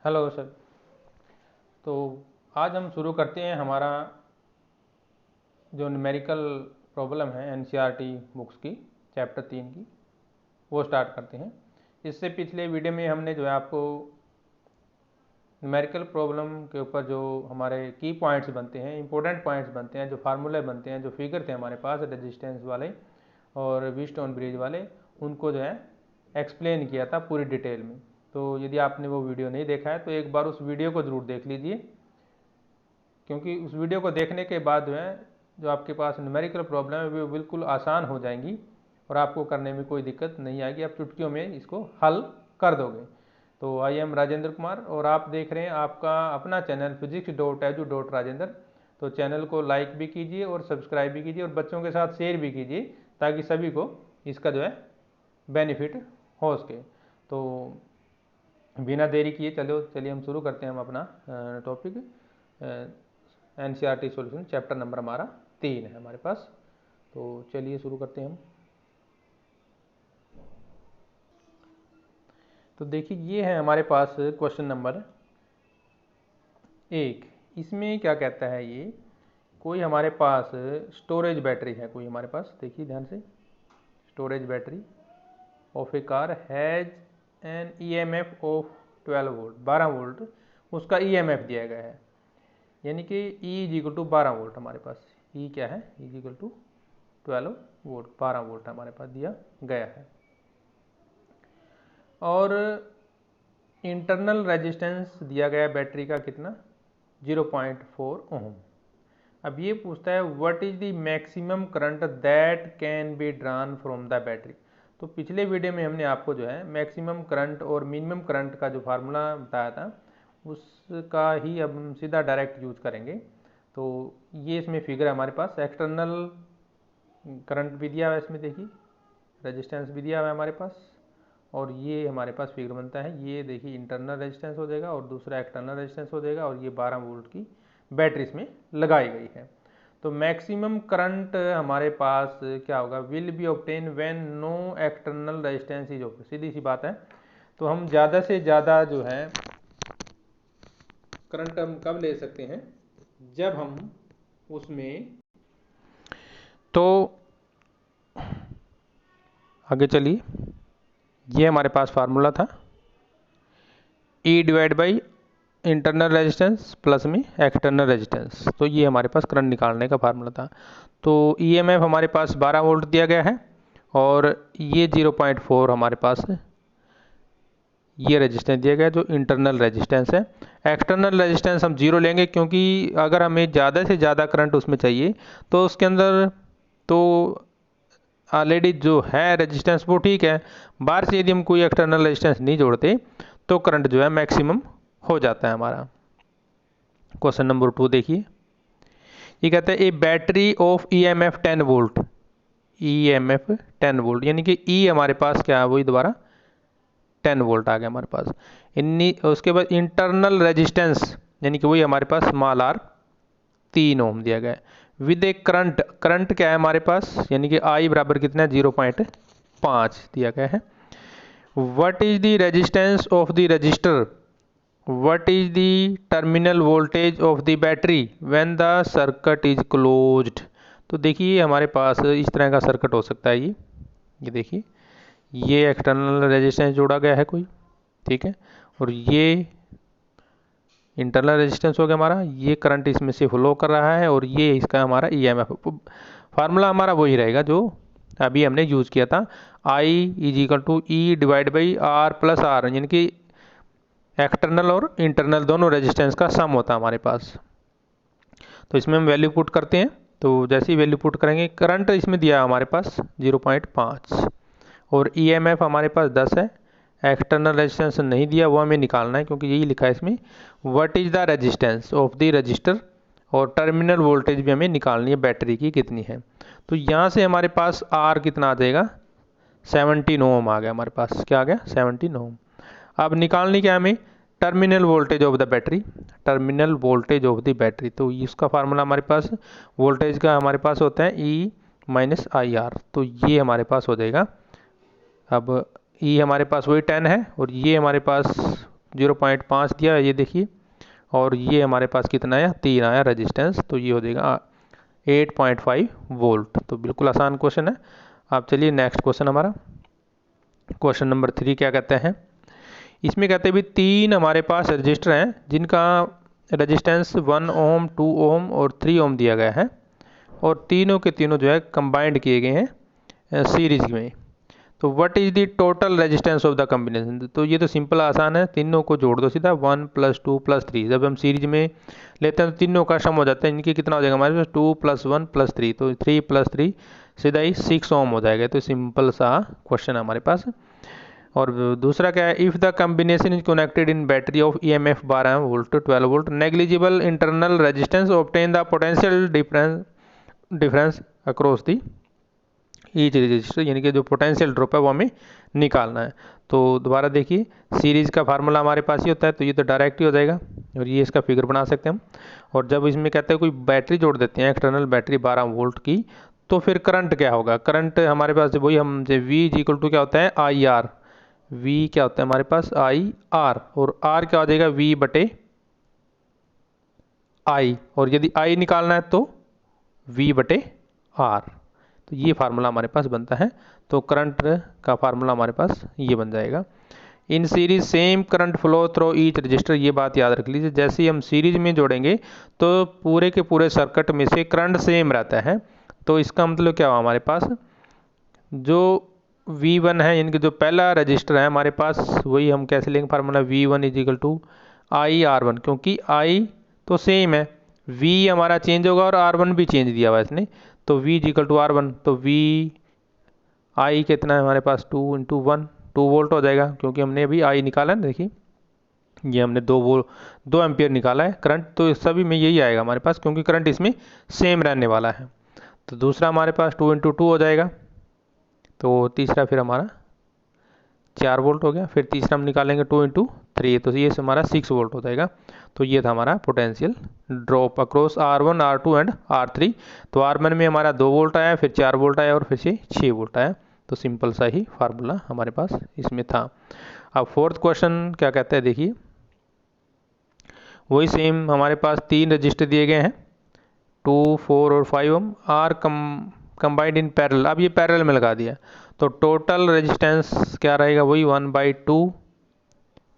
Hello sir. तो आज हम शुरू करते हैं हमारा जो न्यूमेरिकल प्रॉब्लम है एनसीईआरटी बुक्स की चैप्टर 3 की, वो स्टार्ट करते हैं। इससे पिछले वीडियो में हमने जो है आपको न्यूमेरिकल प्रॉब्लम के ऊपर जो हमारे की पॉइंट्स बनते हैं, इंपॉर्टेंट पॉइंट्स बनते हैं, जो फार्मूले बनते हैं, जो फिगर थे हमारे पास रेजिस्टेंस वाले और व्हीटस्टोन ब्रिज वाले, उनको जो है एक्सप्लेन किया था पूरी डिटेल में। तो यदि आपने वो वीडियो नहीं देखा है तो एक बार उस वीडियो को ज़रूर देख लीजिए, क्योंकि उस वीडियो को देखने के बाद जो है जो आपके पास न्यूमेरिकल प्रॉब्लम है वो बिल्कुल आसान हो जाएंगी और आपको करने में कोई दिक्कत नहीं आएगी, आप चुटकियों में इसको हल कर दोगे। तो आई एम राजेंद्र कुमार और आप देख रहे हैं आपका अपना चैनल physics.edu.rajendra। तो चैनल को लाइक भी कीजिए और सब्सक्राइब भी कीजिए और बच्चों के साथ शेयर भी कीजिए ताकि सभी को इसका जो है बेनिफिट हो सके। तो बिना देरी किए चलिए हम शुरू करते हैं हम अपना topic. NCERT solution chapter number हमारा 3 है हमारे पास। तो चलिए शुरू करते हैं हम। तो देखिए ये है हमारे पास क्वेश्चन नंबर 1। इसमें क्या कहता है, ये कोई हमारे पास स्टोरेज बैटरी है, कोई हमारे पास, देखिए ध्यान से, storage battery of a car has an EMF of 12 volt, 12 volt उसका ईएमएफ दिया गया है, यानी कि E is equal to 12 volt हमारे पास। E क्या है, E is equal to 12 volt, 12 volt हमारे पास दिया गया है। और इंटरनल रेजिस्टेंस दिया गया बैटरी का कितना, 0.4 ओम। अब ये पूछता है what is the maximum current that can be drawn from the battery. तो पिछले वीडियो में हमने आपको जो है मैक्सिमम करंट और मिनिमम करंट का जो फार्मूला बताया था उसका ही अब हम सीधा डायरेक्ट यूज करेंगे। तो ये इसमें फिगर है हमारे पास, एक्सटर्नल करंट भी दिया हुआ है इसमें, देखिए रेजिस्टेंस भी दिया हुआ है हमारे पास, और ये हमारे पास फिगर बनता है। ये देखिए इंटरनल रेजिस्टेंस हो जाएगा और दूसरा एक्सटर्नल रेजिस्टेंस हो जाएगा, और ये 12 वोल्ट की बैटरी इसमें लगाई गई है। तो मैक्सिमम करंट हमारे पास क्या होगा, will be obtain when no external resistance is open, सीधी सी बात है। तो हम ज़्यादा से ज़्यादा जो है करंट हम कब ले सकते हैं, जब हम उसमें, तो आगे चलिए, ये हमारे पास फार्मूला था E divide by internal resistance plus में एक्सटर्नल रेजिस्टेंस। तो ये हमारे पास करंट निकालने का फार्मूला था। तो ईएमएफ हमारे पास 12 वोल्ट दिया गया है और ये 0.4 हमारे पास ये रेजिस्टेंस दिया गया है जो इंटरनल रेजिस्टेंस है। एक्सटर्नल रेजिस्टेंस हम 0 लेंगे, क्योंकि अगर हमें ज़्यादा से ज़्यादा करंट उसमें चाहिए तो उसके अंदर तो ऑलरेडी जो है रेजिस्टेंस वो ठीक है, बाहर से यदि हम कोई एक्सटर्नल रेजिस्टेंस नहीं जोड़ते तो करंट जो है मैक्सिमम हो जाता है हमारा। क्वेश्चन नंबर 2 देखिए, ये कहता है a battery of EMF 10 volt, EMF 10 volt यानी कि ई हमारे पास क्या है, वही दोबारा 10 वोल्ट आ गया हमारे पास। इन्नी उसके बाद इंटरनल रेजिस्टेंस यानी कि वही हमारे पास स्मॉल आर 3 ओम दिया गया है, विद ए करंट, करंट क्या है हमारे पास, यानी कि आई बराबर कितना है 0.5 दिया गया है। What is the resistance of the register, what is the terminal voltage of the battery when the circuit is closed. तो देखिए हमारे पास इस तरह का सर्किट हो सकता है, ये देखिए ये एक्सटर्नल रेजिस्टेंस जोड़ा गया है कोई, ठीक है, और ये इंटरनल रेजिस्टेंस हो गया हमारा, ये करंट इसमें से फ्लो कर रहा है और ये इसका हमारा ईएमएफ। फार्मूला हमारा वही रहेगा जो अभी हमने यूज़ किया था, I is equal to E divide by R plus R, यानी कि एक्सटर्नल और इंटरनल दोनों रेजिस्टेंस का सम होता है हमारे पास। तो इसमें हम वैल्यू पुट करते हैं, तो जैसे ही वैल्यू पुट करेंगे, करंट इसमें दिया है हमारे पास 0.5 और ईएमएफ हमारे पास 10 है, एक्सटर्नल रेजिस्टेंस नहीं दिया, वो हमें निकालना है क्योंकि यही लिखा है इसमें, what is the resistance of the register, और टर्मिनल वोल्टेज भी हमें निकालनी है बैटरी की कितनी है। तो यहाँ से हमारे पास आर कितना आ जाएगा, 17 ओम आ गया हमारे पास, क्या आ गया 17 ओम। अब निकालनी क्या हमें, terminal voltage of the battery, terminal voltage of the battery. तो इसका फार्मूला हमारे पास वोल्टेज का हमारे पास होता है ई माइनस आई आर, तो ये हमारे पास हो जाएगा। अब ई हमारे पास वही 10 है और ये हमारे पास 0.5 दिया है ये देखिए, और ये हमारे पास कितना आया 3 आया रेजिस्टेंस, तो ये हो जाएगा 8.5 वोल्ट। तो बिल्कुल आसान क्वेश्चन है। आप चलिए नेक्स्ट क्वेश्चन हमारा क्वेश्चन नंबर 3 क्या कहते हैं, इसमें कहते हैं भी 3 हमारे पास रजिस्टर हैं जिनका रेजिस्टेंस 1 ओम 2 ओम और 3 ओम दिया गया है, और तीनों के तीनों जो है कंबाइंड किए गए हैं सीरीज में। तो what is the total resistance of the combination. तो ये तो सिंपल आसान है, तीनों को जोड़ दो सीधा 1 + 2 + 3। जब हम सीरीज में लेते हैं तो तीनों का सम हो जाता है, इनके कितना हो जाएगा हमारे पास 2 + 1 + 3, तो 3 + 3 सीधा ही 6 ओम हो जाएगा। तो सिंपल सा क्वेश्चन है हमारे पास। और दूसरा क्या है, if the combination is connected in battery of EMF 12 volt 12 volt negligible internal resistance obtain the potential difference across the each resistor, यानी कि जो पोटेंशियल ड्रॉप है वो हमें निकालना है। तो दोबारा देखिए, सीरीज का फार्मूला हमारे पास ही होता है, तो ये तो डायरेक्ट ही हो जाएगा, और ये इसका फिगर बना सकते हैं हम। और जब इसमें कहते हैं कोई बैटरी जोड़ देते हैं एक्सटर्नल बैटरी 12 वोल्ट की, तो फिर करंट क्या होगा, करंट हमारे पास वही हम V = क्या होता है IR, V क्या होता है हमारे पास IR, और R क्या हो जाएगा V/I, और यदि I निकालना है तो V/R। तो ये फार्मूला हमारे पास बनता है। तो करंट का फार्मूला हमारे पास ये बन जाएगा। In series same current flow through each resistor, ये बात याद रख लीजिए, जैसे ही हम सीरीज में जोड़ेंगे तो पूरे के पूरे सर्किट में से करंट सेम रहता है। तो इसका मतलब क्या हुआ, हमारे पास जो V1 है, यानी कि जो पहला रजिस्टर है हमारे पास, वही हम कैसे लेंगे फार्मूला V1 = IR1, क्योंकि I तो सेम है, V हमारा चेंज होगा और R1 भी चेंज दिया हुआ है इसने, तो V = R1, तो I कितना है हमारे पास 2 × 1 2 वोल्ट हो जाएगा, क्योंकि हमने अभी I निकाला है। देखिए ये हमने 2 एम्पियर निकाला है करंट, तो सभी में यही आएगा हमारे पास, क्योंकि करंट इसमें सेम रहने वाला है। तो दूसरा हमारे पास 2 × 2 हो जाएगा, तो तीसरा फिर हमारा 4 वोल्ट हो गया, फिर तीसरा हम निकालेंगे 2 × 3, तो ये हमारा 6 वोल्ट हो जाएगा। तो ये था हमारा potential drop across R1 R2 and R3। तो R1 में हमारा 2 वोल्ट आया, फिर 4 वोल्ट आया, और फिर से 6 वोल्ट आया। तो सिंपल सा ही फार्मूला हमारे पास इसमें था। अब फोर्थ क्वेश्चन क्या कहता है, देखिए वही सेम हमारे पास 3 रजिस्टर दिए गए हैं 2, 4 और 5 ओम आर कंबाइंड इन पैरेलल। अब ये पैरेलल में लगा दिया, तो टोटल रेजिस्टेंस क्या रहेगा, वही 1/2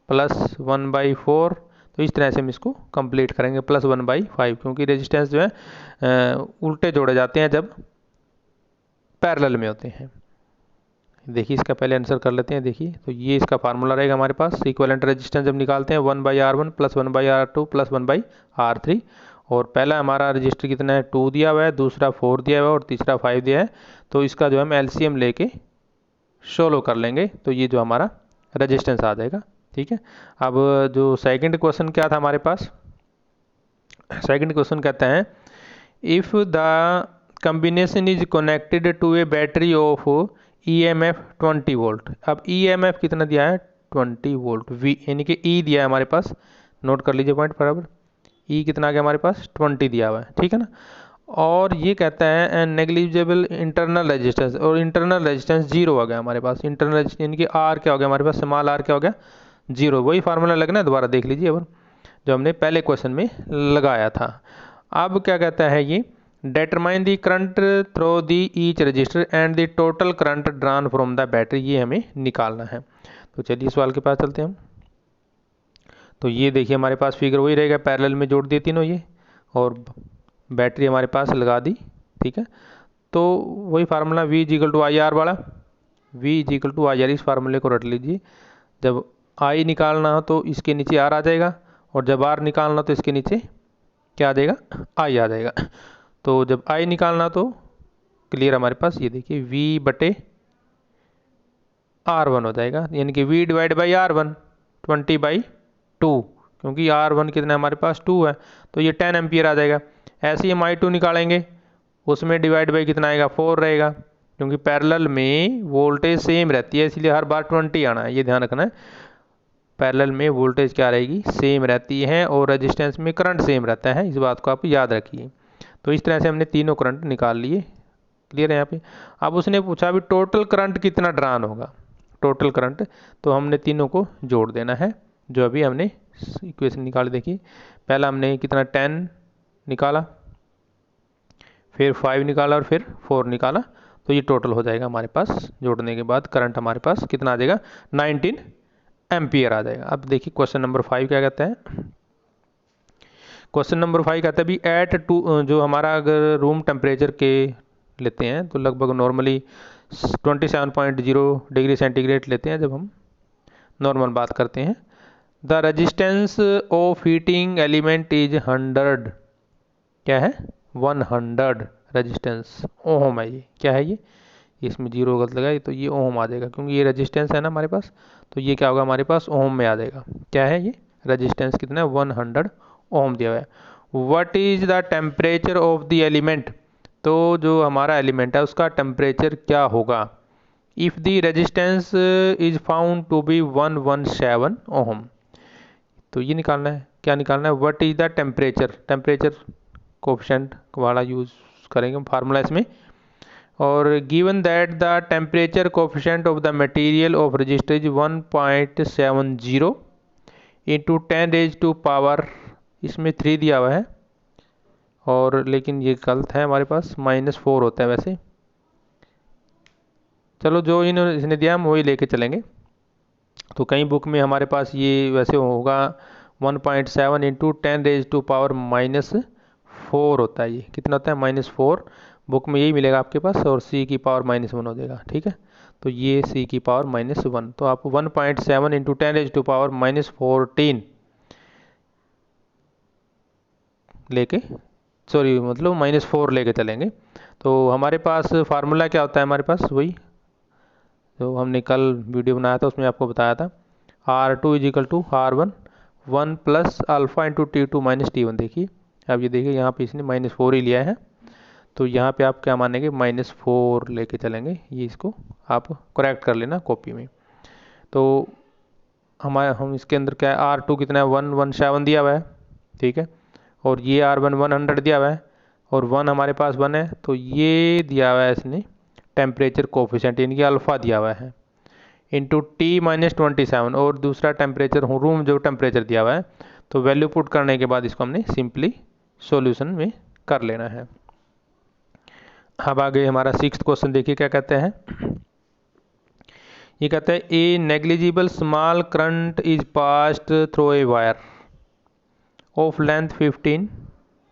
+ 1/4। तो इस तरह से हम इसको कंप्लीट करेंगे, + 1/5, क्योंकि रेजिस्टेंस जो है उल्टे जोड़े जाते हैं जब पैरेलल में होते हैं। देखिए इसका पहले आंसर कर लेते हैं। देखिए तो ये इसका फार्मूला रहेगा हमारे पास, इक्विवेलेंट रेजिस्टेंस जब निकालते हैं 1/R1 + 1/R2 + 1/R3। और पहला हमारा रजिस्टर कितना है 2 दिया हुआ है, दूसरा 4 दिया हुआ है, और तीसरा 5 दिया है। तो इसका जो हम LCM लेके सोल्व कर लेंगे, तो ये जो हमारा रजिस्टेंस आ जाएगा। ठीक है, अब जो सेकंड क्वेश्चन क्या था हमारे पास, सेकंड क्वेश्चन कहता है if the combination is connected to a battery of EMF 20 volt. अब EMF कितना दिया है 20 वोल्ट, V यानी कि E दिया है हमारे पास, नोट कर लीजिए पॉइंट बराबर, E कितना आ गया हमारे पास 20 दिया हुआ है, ठीक है ना। और ये कहता है नेग्लिजिबल इंटरनल रेजिस्टेंस, और इंटरनल रेजिस्टेंस 0 आ गया हमारे पास। इंटरनल रेजिस्टेंस यानी कि R क्या हो गया हमारे पास, स्मॉल r क्या हो गया 0। वही फार्मूला लगना है, दोबारा देख लीजिए अब जो हमने पहले क्वेश्चन में लगाया था। अब क्या कहता है ये, determine the current through the each resistor and the total current drawn from the battery, ये हमें निकालना है। तो चलिए सवाल के पास चलते हैं हम। तो ये देखिए हमारे पास फिगर वही रहेगा, पैरेलल में जोड़ दिए तीनों ये, और बैटरी हमारे पास लगा दी, ठीक है। तो वही फार्मूला V = IR वाला, V = IR, इस फार्मूले को रट लीजिए। जब I निकालना हो तो इसके नीचे R आ जाएगा, और जब R निकालना हो तो इसके नीचे क्या आ जाएगा I आ जाएगा। तो जब I निकालना तो क्लियर हमारे पास ये देखिए V/R1 हो जाएगा, यानी कि V/R1 20/2, क्योंकि R1 कितना हमारे पास 2 है, तो ये 10 एम्पियर आ जाएगा। ऐसे ही हम I2 निकालेंगे, उसमें डिवाइड बाई कितना आएगा 4 रहेगा, क्योंकि पैरेलल में वोल्टेज सेम रहती है, इसलिए हर बार 20 आना है, ये ध्यान रखना है। पैरेलल में वोल्टेज क्या रहेगी सेम रहती है, और रेजिस्टेंस में करंट सेम रहता है, इस बात को आप याद रखिए। तो इस तरह से हमने तीनों करंट निकाल लिए, क्लियर है यहाँ पे। अब उसने पूछा भी टोटल करंट कितना ड्रान होगा, टोटल करंट, तो हमने तीनों को जोड़ देना है। जो अभी हमने इक्वेशन निकाली देखी। पहला हमने कितना 10 निकाला, फिर 5 निकाला और फिर 4 निकाला, तो ये टोटल हो जाएगा हमारे पास जोड़ने के बाद करंट हमारे पास कितना आ जाएगा 19 एम्पियर आ जाएगा। अब देखिए क्वेश्चन नंबर 5 क्या कहता है। क्वेश्चन नंबर 5 कहता है भी एट टू, जो हमारा अगर रूम टेम्परेचर के लेते हैं तो लगभग नॉर्मली 27.0 डिग्री सेंटीग्रेड लेते हैं जब हम नॉर्मल बात करते हैं। The resistance of heating element is 100, क्या है 100 रेजिस्टेंस ओम है। ये क्या है, ये इसमें जीरो गलत लगा तो ये ओम आ जाएगा, क्योंकि ये रेजिस्टेंस है ना हमारे पास, तो ये क्या होगा हमारे पास ओम में आ जाएगा। क्या है ये रेजिस्टेंस कितना है 100 ओम दिया हुआ है। What is the temperature of the element, तो जो हमारा एलिमेंट है उसका टेम्परेचर क्या होगा। If the resistance is found to be 117 ohm, तो ये निकालना है, क्या निकालना है what is the temperature, temperature coefficient वाला यूज़ करेंगे फार्मूला इसमें। और given that the temperature coefficient of the material of resistor is 1.70 into 10 raise to power, इसमें 3 दिया हुआ है और लेकिन ये गलत है हमारे पास, -4 होता है वैसे। चलो जो इसने दिया हम वही लेके चलेंगे। तो कई बुक में हमारे पास ये वैसे होगा 1.7 इंटू 10 रेज टू पावर -4 होता है। ये कितना होता है -4, बुक में यही मिलेगा आपके पास, और c की पावर -1 हो जाएगा। ठीक है, तो ये c की पावर -1, तो आप 1.7 इंटू 10 रेज टू पावर -14 लेके सॉरी मतलब -4 लेके चलेंगे। तो हमारे पास फार्मूला क्या होता है, हमारे पास वही जो हमने कल वीडियो बनाया था उसमें आपको बताया था, R2 is equal to R1 1 plus alpha into T2 minus T1। देखिए अब ये देखिए यहाँ पे इसने -4 ही लिया है, तो यहाँ पे आप क्या मानेंगे -4 लेके चलेंगे। ये इसको आप करेक्ट कर लेना कॉपी में। तो हम इसके अंदर क्या है R2 कितना है 117 दिया हुआ है, ठीक है, और ये R1 100 दिया हुआ है, और 1 हमारे पास 1 है, तो ये दिया हुआ है इसने टेम्परेचर कोफिशिएंट यानी कि अल्फ़ा दिया हुआ है इंटू T-27, और दूसरा टेम्परेचर रूम जो टेम्परेचर दिया हुआ है, तो वैल्यू पुट करने के बाद इसको हमने सिंपली सॉल्यूशन में कर लेना है। अब आगे हमारा 6th क्वेश्चन देखिए क्या कहते हैं। ये कहता है a negligible small current is passed through a wire of length 15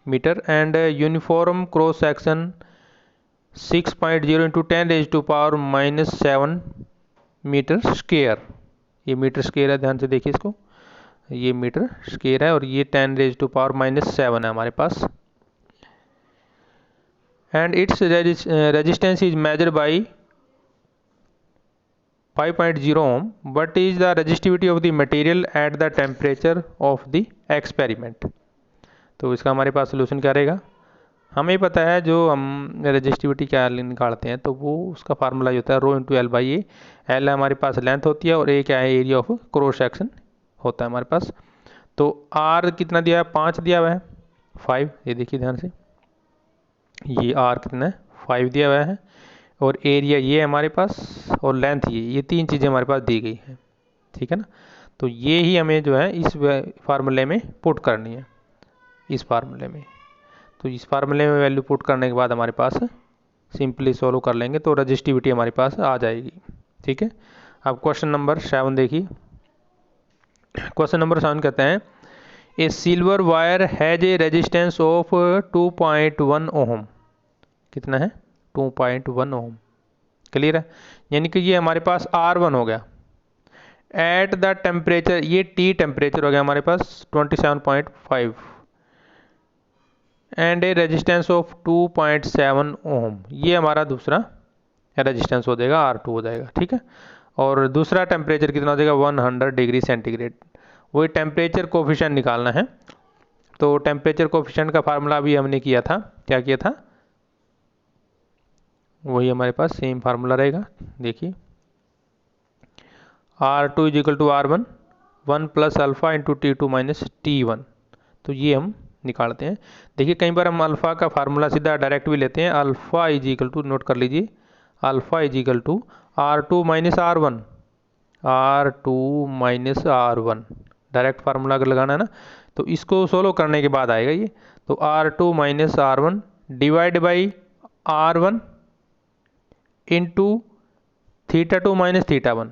metre and uniform cross section 6.0 into 10 raise to power -7 metre square. ये मीटर स्क्वायर है, ध्यान से देखिए इसको, ये मीटर स्क्वायर है और ये 10 रेज टू पावर -7 है हमारे पास। And its resistance is measured by 5.0 ohm. What is the resistivity of the material at the temperature of the experiment. तो इसका हमारे पास सोल्यूशन क्या रहेगा, हमें पता है जो हम रेजिस्टिविटी क्या निकालते हैं, तो वो उसका फार्मूला होता है rho into L by A. L हमारे पास लेंथ होती है और ए क्या है एरिया ऑफ क्रॉस सेक्शन होता है हमारे पास। तो आर कितना दिया है 5 दिया हुआ है 5, ये देखिए ध्यान से, ये आर कितना है 5 दिया हुआ है, और एरिया ये हमारे पास, और लेंथ ये 3 चीज़ें हमारे पास दी गई हैं। ठीक है ना, तो ये ही हमें जो है इस फार्मूले में पुट करनी है, इस फार्मूले में। तो इस फार्मूले में वैल्यू पुट करने के बाद हमारे पास सिंपली सोल्व कर लेंगे तो रजिस्टिविटी हमारे पास आ जाएगी। ठीक है, अब क्वेश्चन नंबर 7 देखिए। क्वेश्चन नंबर 7 कहते हैं a silver wire has a resistance of 2.1 ohm. कितना है 2.1 ओम, क्लियर है, यानी कि ये हमारे पास R1 हो गया एट द टेम्परेचर, ये T टेम्परेचर हो गया हमारे पास 27.5 एंड ए रेजिस्टेंस ऑफ 2.7 ओम, ये हमारा दूसरा रेजिस्टेंस हो जाएगा R2 हो जाएगा। ठीक है, और दूसरा टेम्परेचर कितना हो जाएगा 100 डिग्री सेंटीग्रेड। वही टेम्परेचर कोफिशिएंट निकालना है, तो टेम्परेचर कोफिशिएंट का फार्मूला भी हमने किया था, क्या किया था, वही हमारे पास सेम फार्मूला रहेगा। देखिए R2 is equal to R1 1 plus alpha into T2 minus T1, तो ये हम निकालते हैं। देखिए कई बार हम अल्फ़ा का फार्मूला सीधा डायरेक्ट भी लेते हैं, alpha is equal to, note कर लीजिए, alpha is equal to R2 minus R1, R2 minus R1, direct formula अगर लगाना है ना, तो इसको सोल्व करने के बाद आएगा ये। तो R2 minus R1 divide by R1 into theta two minus theta one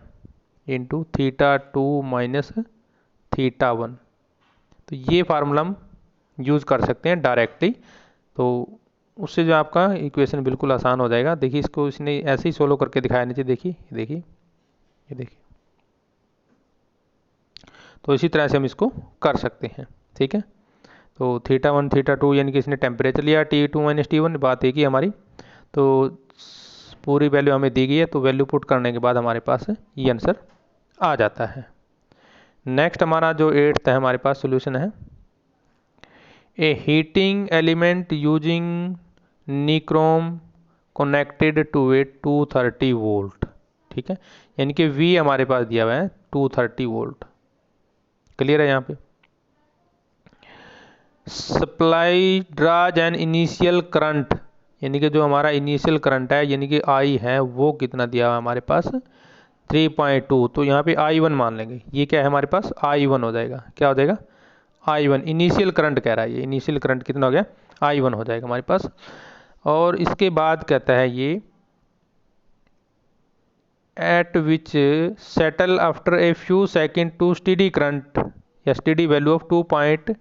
into theta two minus theta one. तो ये फार्मूला हम यूज़ कर सकते हैं डायरेक्टली, तो उससे जो आपका इक्वेशन बिल्कुल आसान हो जाएगा। देखिए इसको इसने ऐसे ही सोल्व करके दिखाया नीचे, देखिए देखिए ये देखिए। तो इसी तरह से हम इसको कर सकते हैं, ठीक है। तो थीटा वन थीटा टू यानी कि इसने टेम्परेचर लिया T2 माइनस T1, बात एक ही हमारी। तो पूरी वैल्यू हमें दी गई है, तो वैल्यू पुट करने के बाद हमारे पास ये आंसर आ जाता है। नेक्स्ट हमारा जो 8th है हमारे पास सोल्यूशन है, a heating element using nichrome connected to a 230 volt, ठीक है। यानी कि V हमारे पास दिया हुआ है 230 वोल्ट, क्लियर है यहाँ पे। Supply draws an initial current, यानी कि जो हमारा इनिशियल करंट है यानी कि I है वो कितना दिया हुआ है हमारे पास 3.2। तो यहाँ पे I1 मान लेंगे, ये क्या है हमारे पास I1 हो जाएगा। क्या हो जाएगा I1, इनिशियल करंट कह रहा है, ये इनिशियल करंट कितना हो गया I1 हो जाएगा हमारे पास। और इसके बाद कहता है ये at which settle after a few second to steady current या स्टेडी वैल्यू ऑफ 2.8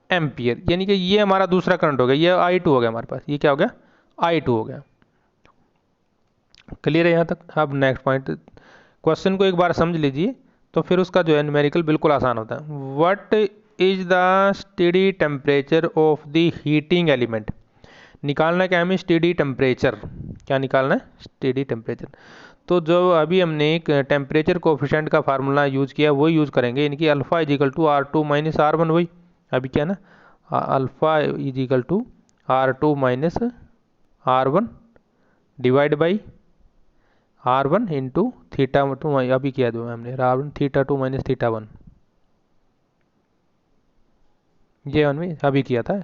एम्पियर, यानी कि ये हमारा दूसरा करंट हो गया, ये I2 हो गया हमारे पास। ये क्या हो गया I2 हो गया, क्लियर है यहाँ तक। अब नेक्स्ट पॉइंट, क्वेश्चन को एक बार समझ लीजिए तो फिर उसका जो है न्यूमेरिकल बिल्कुल आसान होता है। What is the steady temperature of the heating element, निकालना क्या हमें स्टेडी टेम्परेचर, क्या निकालना है स्टेडी टेम्परेचर। तो जो अभी हमने एक टेम्परेचर कोफिशिएंट का फार्मूला यूज़ किया वही यूज़ करेंगे, यानी कि alpha is equal to R2 minus R1, वही अभी क्या ना alpha is equal to R2 minus R1 divide by R1 into theta two, अभी किया जो हमने R1 theta two minus theta one, ये हमने अभी किया था।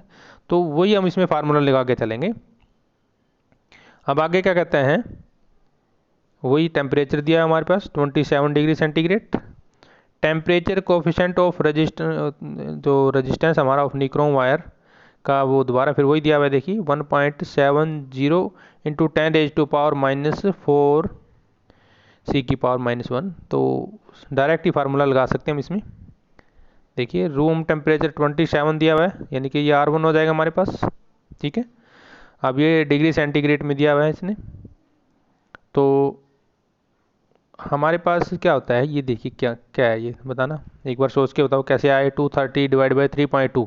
तो वही हम इसमें फार्मूला लगा के चलेंगे। अब आगे क्या कहते हैं, वही टेम्परेचर दिया है हमारे पास 27 degree centigrade. Temperature coefficient of जो रेजिस्टेंस हमारा ऑफ निक्रोम वायर का वो दोबारा फिर वही दिया हुआ है, देखिए 1.70 इंटू 10⁻⁻⁴ C की पावर -1। तो डायरेक्ट ही फार्मूला लगा सकते हैं हम इसमें। देखिए रूम टेम्परेचर 27 दिया हुआ है, यानी कि ये R1 हो जाएगा हमारे पास, ठीक है। अब ये डिग्री सेंटीग्रेड में दिया हुआ है इसने, तो हमारे पास क्या होता है ये देखिए क्या क्या है ये बताना, एक बार सोच के बताओ कैसे आए 230 डिवाइड बाई 3.2,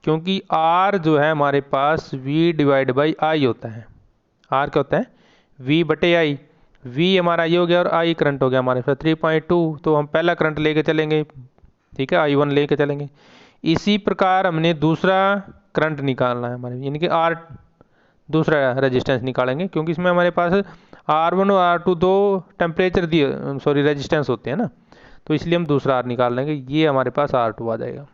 क्योंकि R जो है हमारे पास V डिवाइड बाई I होता है। R क्या होता है V बटे I, V हमारा ये हो गया और I करंट हो गया हमारे पास 3.2, तो हम पहला करंट लेके चलेंगे, ठीक है, I1 लेके चलेंगे। इसी प्रकार हमने दूसरा करंट निकालना है हमारे, यानी कि R दूसरा रेजिस्टेंस निकालेंगे, क्योंकि इसमें हमारे पास R1 और R2 दो टेम्परेचर दिए सॉरी रेजिस्टेंस होते हैं ना, तो इसलिए हम दूसरा R निकाल लेंगे, ये हमारे पास R2 आ जाएगा।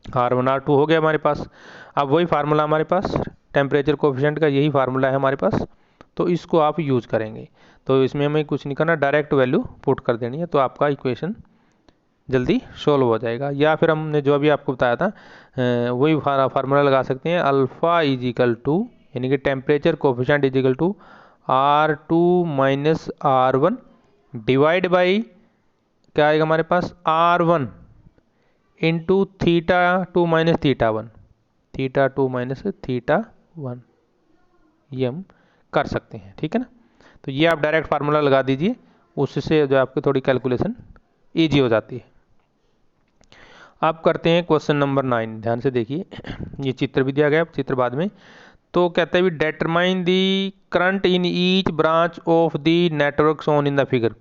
R1 R2 हो गया हमारे पास। अब वही फार्मूला हमारे पास टेम्परेचर कोफिशिएंट का यही फार्मूला है हमारे पास, तो इसको आप यूज़ करेंगे। तो इसमें हमें कुछ नहीं करना, डायरेक्ट वैल्यू पुट कर देनी है, तो आपका इक्वेशन जल्दी सोल्व हो जाएगा। या फिर हमने जो अभी आपको बताया था वही फार्मूला लगा सकते हैं, अल्फ़ा इज इक्वल टू यानी कि temperature coefficient is equal to R2 minus R1 divide by क्या आएगा हमारे पास R1 into theta two minus theta one, theta two minus theta one, ये हम कर सकते हैं, ठीक है ना। तो ये आप डायरेक्ट फार्मूला लगा दीजिए, उससे जो आपकी थोड़ी कैलकुलेशन ईजी हो जाती है। आप करते हैं क्वेश्चन नंबर 9, ध्यान से देखिए, ये चित्र भी दिया गया, चित्र बाद में। तो कहते हैं determine the current in each branch of the network shown in the figure.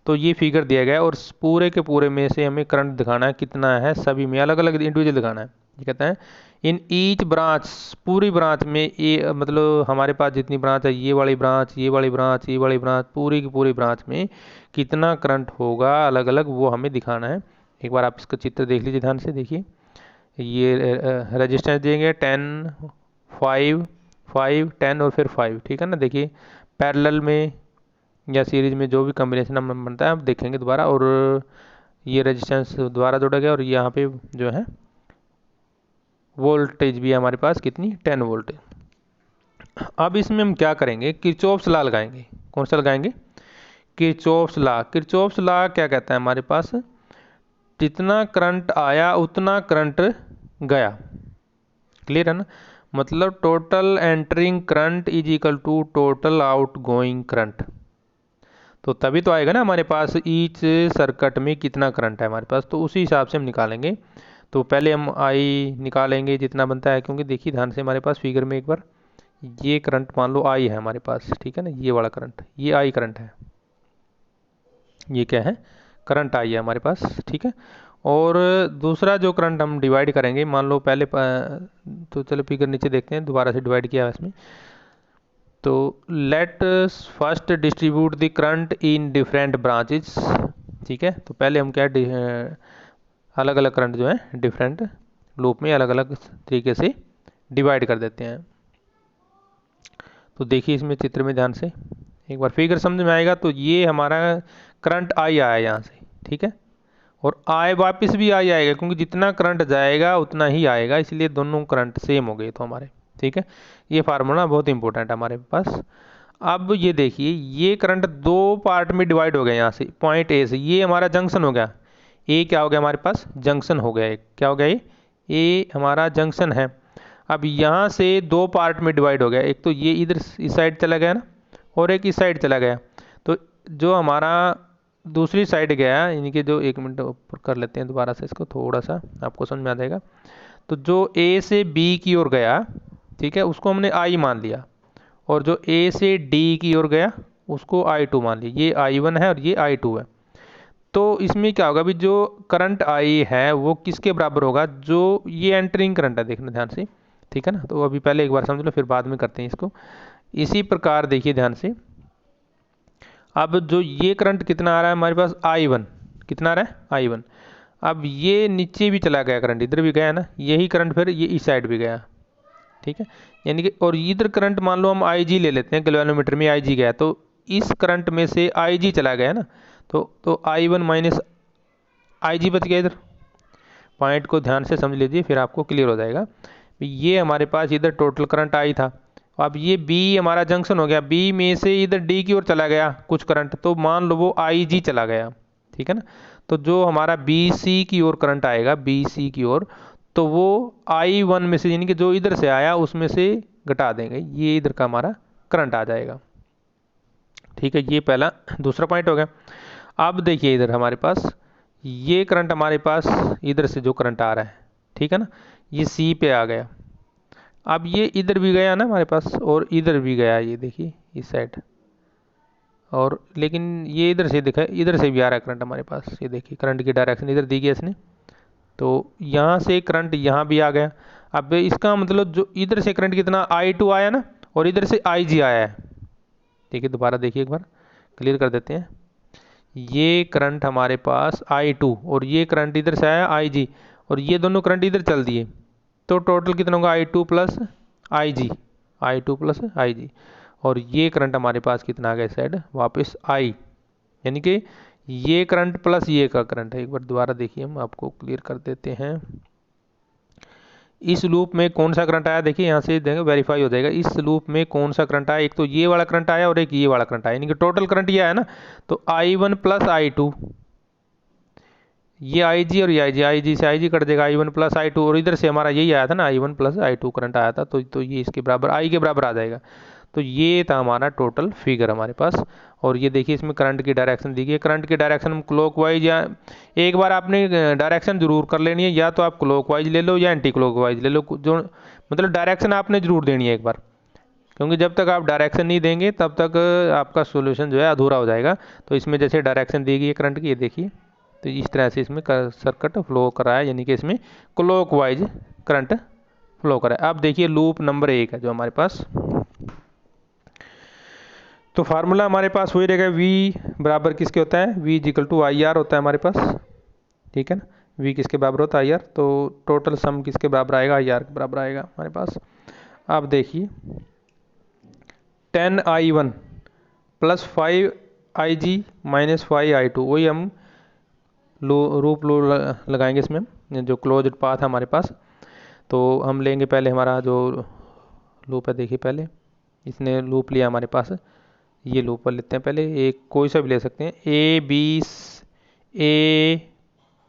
तो ये फिगर दिया गया है और पूरे के पूरे में से हमें करंट दिखाना है कितना है, सभी में अलग अलग इंडिविजुअल दिखाना है। ये कहता है इन ईच ब्रांच, पूरी ब्रांच में, ये मतलब हमारे पास जितनी ब्रांच है, ये वाली ब्रांच, ये वाली ब्रांच, ये वाली ब्रांच, पूरी की पूरी ब्रांच में कितना करंट होगा अलग अलग, वो हमें दिखाना है। एक बार आप इसका चित्र देख लीजिए ध्यान से, देखिए ये रजिस्टेंस देंगे 10 5 5 10 और फिर 5, ठीक है ना। देखिए पैरेलल में या सीरीज में जो भी कम्बिनेशन हम बनता है आप देखेंगे दोबारा। और ये रेजिस्टेंस दोबारा जोड़ा गया और यहाँ पे जो है वोल्टेज भी है हमारे पास कितनी 10 वोल्ट। अब इसमें हम क्या करेंगे, किरचॉफ्स लॉ लगाएंगे। कौन सा लगाएंगे, किरचॉफ्स लॉ। किरचॉफ्स लॉ क्या कहता है हमारे पास, जितना करंट आया उतना करंट गया। क्लियर है ना, मतलब total entering current is equal to total out going current. तो तभी तो आएगा ना हमारे पास ईच सर्किट में कितना करंट है हमारे पास, तो उसी हिसाब से हम निकालेंगे। तो पहले हम आई निकालेंगे जितना बनता है, क्योंकि देखिए ध्यान से हमारे पास फिगर में एक बार ये करंट मान लो आई है हमारे पास, ठीक है ना, ये वाला करंट ये आई करंट है, ये क्या है करंट आई है हमारे पास, ठीक है। और दूसरा जो करंट हम डिवाइड करेंगे, मान लो पहले तो चलो फिगर नीचे देखते हैं, दोबारा से डिवाइड किया है इसमें। तो let first distribute the current in different branches, ठीक है। तो पहले हम क्या अलग अलग करंट जो है डिफरेंट लूप में अलग अलग तरीके से डिवाइड कर देते हैं। तो देखिए इसमें चित्र में ध्यान से एक बार फिगर समझ में आएगा। तो ये हमारा करंट आई आया यहाँ से, ठीक है, और आए वापस भी आई आएगा, क्योंकि जितना करंट जाएगा उतना ही आएगा, इसलिए दोनों करंट सेम हो गए तो हमारे, ठीक है। ये फार्मूला बहुत इंपॉर्टेंट है हमारे पास। अब ये देखिए ये करंट दो पार्ट में डिवाइड हो गया यहाँ से, पॉइंट ए से, ये हमारा जंक्शन हो गया। ए क्या हो गया हमारे पास, जंक्शन हो गया। एक क्या हो गया, ये हमारा जंक्शन है। अब यहाँ से दो पार्ट में डिवाइड हो गया, एक तो ये इधर इस साइड चला गया ना, और एक इस साइड चला गया। तो जो हमारा दूसरी साइड गया, यानी कि जो, एक मिनट ऊपर कर लेते हैं दोबारा से इसको, थोड़ा सा आपको समझ में आ जाएगा। तो जो ए से बी की ओर गया, ठीक है, उसको हमने आई मान लिया, और जो ए से डी की ओर गया उसको I2 मान लिया। ये I1 है और ये I2 है। तो इसमें क्या होगा, अभी जो करंट आई है वो किसके बराबर होगा, जो ये एंटरिंग करंट है, देखना ध्यान से, ठीक है ना। तो अभी पहले एक बार समझ लो, फिर बाद में करते हैं इसको। इसी प्रकार देखिए ध्यान से, अब जो ये करंट कितना आ रहा है हमारे पास I1, कितना आ रहा है I1। अब ये नीचे भी चला गया करंट, इधर भी गया ना, यही करंट फिर ये इस साइड भी गया, ठीक है। यानी कि और इधर करंट मान लो हम IG ले लेते हैं, गैल्वेनोमीटर में IG गया, तो इस करंट में से IG चला गया ना, तो I1 माइनस IG बच गया इधर। पॉइंट को ध्यान से समझ लीजिए, फिर आपको क्लियर हो जाएगा। ये हमारे पास इधर टोटल करंट आई था। अब ये B हमारा जंक्शन हो गया, B में से इधर D की ओर चला गया कुछ करंट, तो मान लो वो IG चला गया, ठीक है ना। तो जो हमारा BC की ओर करंट आएगा, BC की ओर, तो वो I1 में से, यानी कि जो इधर से आया उसमें से घटा देंगे, ये इधर का हमारा करंट आ जाएगा, ठीक है। ये पहला दूसरा पॉइंट हो गया। अब देखिए इधर हमारे पास ये करंट हमारे पास इधर से जो करंट आ रहा है, ठीक है ना, ये C पे आ गया। अब ये इधर भी गया ना हमारे पास, और इधर भी गया, ये देखिए इस साइड, और लेकिन ये इधर से दिखा, इधर से भी आ रहा है करंट हमारे पास, ये देखिए करंट की डायरेक्शन इधर दी गई इसने, तो यहाँ से करंट यहाँ भी आ गया। अब इसका मतलब जो इधर से करंट कितना I2 आया ना, और इधर से IG आया है, ठीक है। दोबारा देखिए एक बार क्लियर कर देते हैं। ये करंट हमारे पास I2 और ये करंट इधर से आया IG, और ये दोनों करंट इधर चल दिए, तो टोटल कितना होगा I2 plus IG, I2 plus IG। और ये करंट हमारे पास कितना आ गया साइड वापस I, यानी कि ये करंट प्लस ये का करंट है। एक बार दोबारा देखिए, हम आपको क्लियर कर देते हैं। इस लूप में कौन सा करंट आया, देखिए यहाँ से देंगे वेरीफाई हो जाएगा। इस लूप में कौन सा करंट आया, एक तो ये वाला करंट आया और एक ये वाला करंट आया, यानी कि टोटल करंट ये आया ना। तो I1 प्लस I2, ये IG और ये IG से IG कट जाएगा, I1 प्लस I2, और इधर से हमारा यही आया था ना I1 प्लस I2 करंट आया था, तो ये इसके बराबर I के बराबर आ जाएगा। तो ये था हमारा टोटल फिगर हमारे पास। और ये देखिए इसमें करंट की डायरेक्शन दी गई है। करंट की डायरेक्शन हम क्लॉकवाइज, या एक बार आपने डायरेक्शन जरूर कर लेनी है, या तो आप क्लॉकवाइज ले लो या एंटी क्लॉकवाइज ले लो, जो मतलब डायरेक्शन आपने जरूर देनी है एक बार, क्योंकि जब तक आप डायरेक्शन नहीं देंगे तब तक आपका सोल्यूशन जो है अधूरा हो जाएगा। तो इसमें जैसे डायरेक्शन दी गई है करंट की, ये देखिए, तो इस तरह से इसमें सर्किट फ्लो कर रहा है, यानी कि इसमें क्लॉकवाइज करंट फ्लो कर रहा है। अब देखिए लूप नंबर 1 है जो हमारे पास, तो फार्मूला हमारे पास वही रहेगा, V बराबर किसके होता है, V इक्वल टू IR होता है हमारे पास, ठीक है ना। V किसके बराबर होता है IR, तो टोटल सम किसके बराबर आएगा, IR के बराबर आएगा हमारे पास। अब देखिए 10I1 प्लस 5 आई जी माइनस 5i2, वही हम रूप लगाएंगे इसमें, जो क्लोज पाथ है हमारे पास। तो हम लेंगे पहले हमारा जो लूप है, देखिए पहले इसने लूप लिया हमारे पास, ये लूप पर लेते हैं पहले, एक कोई सा भी ले सकते हैं, ए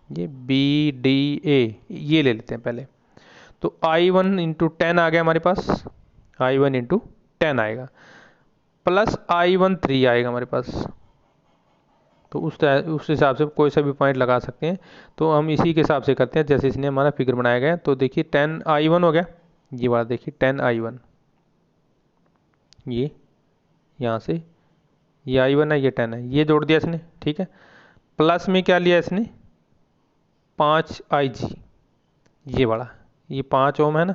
ये बी डी ए, ये ले लेते हैं पहले। तो i1 इंटू 10 आ गया हमारे पास, i1 इंटू 10 आएगा, प्लस i1 3 आएगा हमारे पास। तो उस हिसाब से कोई सा भी पॉइंट लगा सकते हैं। तो हम इसी के हिसाब से करते हैं जैसे इसने हमारा फिगर बनाया गया। तो देखिए 10i1 हो गया, ये वाला देखिए 10i1, ये यहाँ से ये i1 है, ये 10 है, ये जोड़ दिया इसने, ठीक है। प्लस में क्या लिया इसने, 5ig, ये वाला, ये 5 ओम है ना,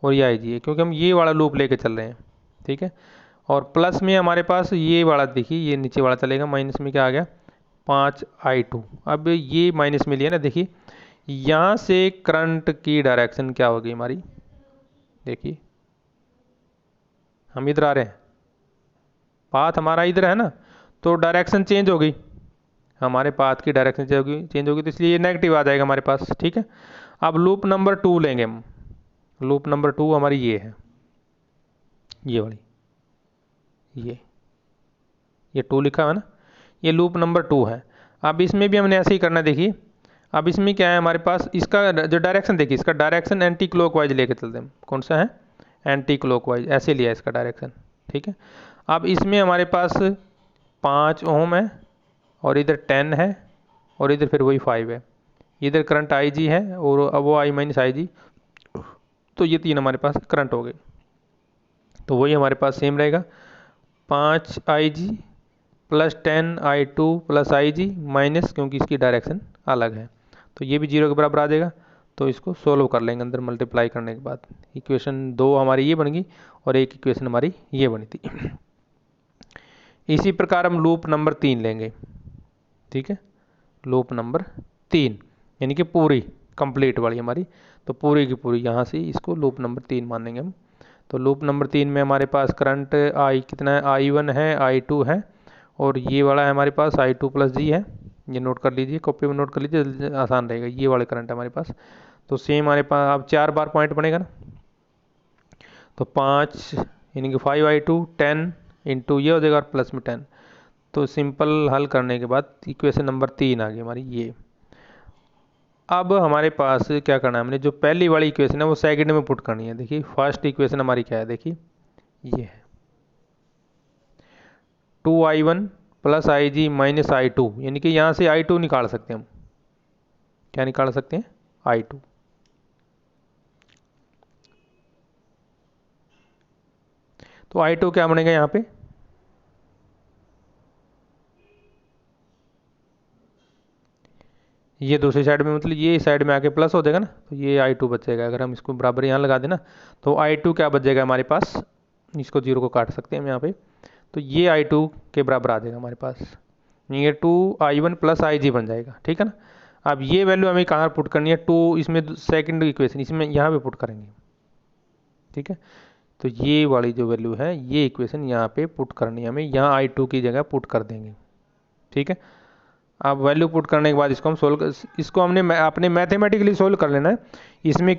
और ये IG है, क्योंकि हम ये वाला लूप लेके चल रहे हैं, ठीक है। और प्लस में हमारे पास ये वाला देखिए, ये नीचे वाला चलेगा, माइनस में क्या आ गया 5i2। अब ये माइनस में लिया ना, देखिए यहाँ से करंट की डायरेक्शन क्या होगी हमारी, देखिए हम इधर आ रहे हैं, पाथ हमारा इधर है ना, तो डायरेक्शन चेंज हो गई, हमारे पाथ की डायरेक्शन चेंज होगी, तो इसलिए ये नेगेटिव आ जाएगा हमारे पास, ठीक है। अब लूप नंबर 2 लेंगे हम, लूप नंबर 2 हमारी ये है, ये वाली, ये 2 लिखा है ना, ये लूप नंबर 2 है। अब इसमें भी हमने ऐसे ही करना है, देखिए अब इसमें क्या है हमारे पास, इसका जो डायरेक्शन देखिए, इसका डायरेक्शन एंटी क्लॉकवाइज लेके चलते हैं, कौन सा है, एंटी क्लॉकवाइज, ऐसे लिया है इसका डायरेक्शन, ठीक है। अब इसमें हमारे पास 5 ओम है, और इधर 10 है, और इधर फिर वही 5 है, इधर करंट IG है, और अब वो I माइनस IG, तो ये 3 हमारे पास करंट हो गए। तो वही हमारे पास सेम रहेगा, 5IG plus 10i2 plus IG minus, क्योंकि इसकी डायरेक्शन अलग है, तो ये भी 0 के बराबर आ जाएगा। तो इसको सोल्व कर लेंगे अंदर मल्टीप्लाई करने के बाद, इक्वेशन 2 हमारी ये बन गई, और एक इक्वेशन हमारी ये बनी थी। इसी प्रकार हम लूप नंबर 3 लेंगे, ठीक है, लूप नंबर 3 यानी कि पूरी कंप्लीट वाली हमारी, तो पूरी की पूरी यहाँ से इसको लूप नंबर 3 मानेंगे हम। तो लूप नंबर 3 में हमारे पास करंट I कितना है, I1 है, I2 है, और ये वाला है हमारे पास I2 प्लस G है, ये नोट कर लीजिए, कॉपी में नोट कर लीजिए, आसान रहेगा, ये वाले करंट है हमारे पास। तो सेम हमारे पास अब 4 बार पॉइंट बनेगा ना, तो 5 यानी कि 5i2 10 इंटू ये हो जाएगा, और प्लस में 10। तो सिंपल हल करने के बाद इक्वेशन नंबर 3 आ गई हमारी ये। अब हमारे पास क्या करना है, हमने जो पहली वाली इक्वेशन है वो सेकंड में पुट करनी है। देखिए फर्स्ट इक्वेशन हमारी क्या है, देखिए ये है 2i1 plus IG minus I2, यानी कि यहाँ से I2 निकाल सकते हैं हम, क्या निकाल सकते हैं, I2। तो I2 क्या बनेगा यहाँ पे, ये दूसरी साइड में, मतलब ये साइड में आके प्लस हो जाएगा ना, तो ये I2 बचेगा। अगर हम इसको बराबर यहाँ लगा देना, तो I2 क्या बच जाएगा हमारे पास, इसको 0 को काट सकते हैं हम यहाँ पे, तो ये I2 के बराबर आ जाएगा हमारे पास, ये 2i1 प्लस IG बन जाएगा, ठीक है ना। अब ये वैल्यू हमें कहाँ पुट करनी है, 2 इसमें सेकंड इक्वेशन, इसमें यहाँ पे पुट करेंगे, ठीक है। तो ये वाली जो वैल्यू है, ये इक्वेशन यहाँ पे पुट करनी है हमें, यहाँ I2 की जगह पुट कर देंगे, ठीक है। अब वैल्यू पुट करने के बाद इसको हम सोल्व, इसको हमने अपने मैथमेटिकली सोल्व कर लेना है, इसमें